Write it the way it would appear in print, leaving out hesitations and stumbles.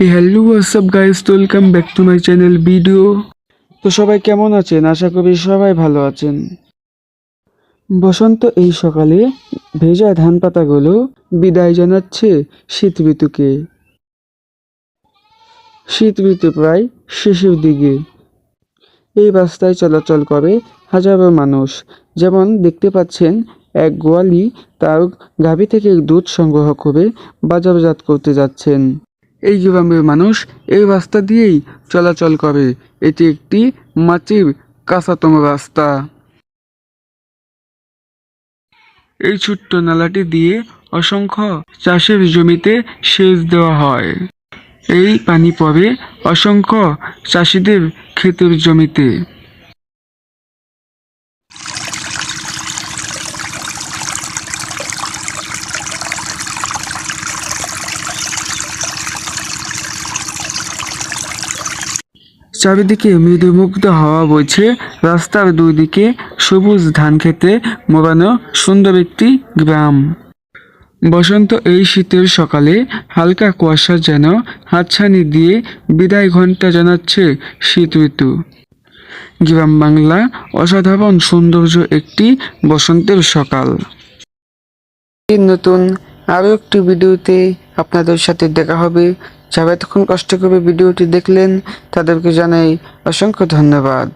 Hello WhatsApp guys, welcome back to my channel video. তো সবাই কেমন আছেন? আশা করি সবাই ভালো আছেন। বসন্ত এই সকালে ভেজা ধান পাতাগুলো বিদায় জানাচ্ছে শীত ঋতুকে। শীত ঋতু প্রায় শেষের দিকে। এই রাস্তায় চলাচল করে হাজারো মানুষ। যেমন দেখতে পাচ্ছেন, এক গোয়ালি তার গাভী থেকে দুধ সংগ্রহ করে বাজারজাত করতে যাচ্ছেন। এই গ্রামের মানুষ এই রাস্তা দিয়েই চলাচল করে। এটি একটি মাটির কাঁচাতম রাস্তা। এই ছোট্ট নালাটি দিয়ে অসংখ্য চাষের জমিতে সেচ দেওয়া হয়। এই পানি পড়ে অসংখ্য চাষিদের ক্ষেতের জমিতে। চারিদিকে মৃদুমুগ্ধ হাওয়া বইছে। রাস্তার দুই দিকে সবুজ ধান খেতে মোড়ানো সুন্দর একটি গ্রাম। বসন্ত এই শীতের সকালে হালকা কুয়াশা যেন হাতছানি দিয়ে বিদায় ঘণ্টা জানাচ্ছে শীত ঋতু। গ্রাম বাংলা অসাধারণ সৌন্দর্য একটি বসন্তের সকাল। নতুন আরও একটি ভিডিওতে আপনাদের সাথে দেখা হবে। যারা এতক্ষণ কষ্ট করে ভিডিওটি দেখলেন তাদেরকে জানাই অসংখ্য ধন্যবাদ।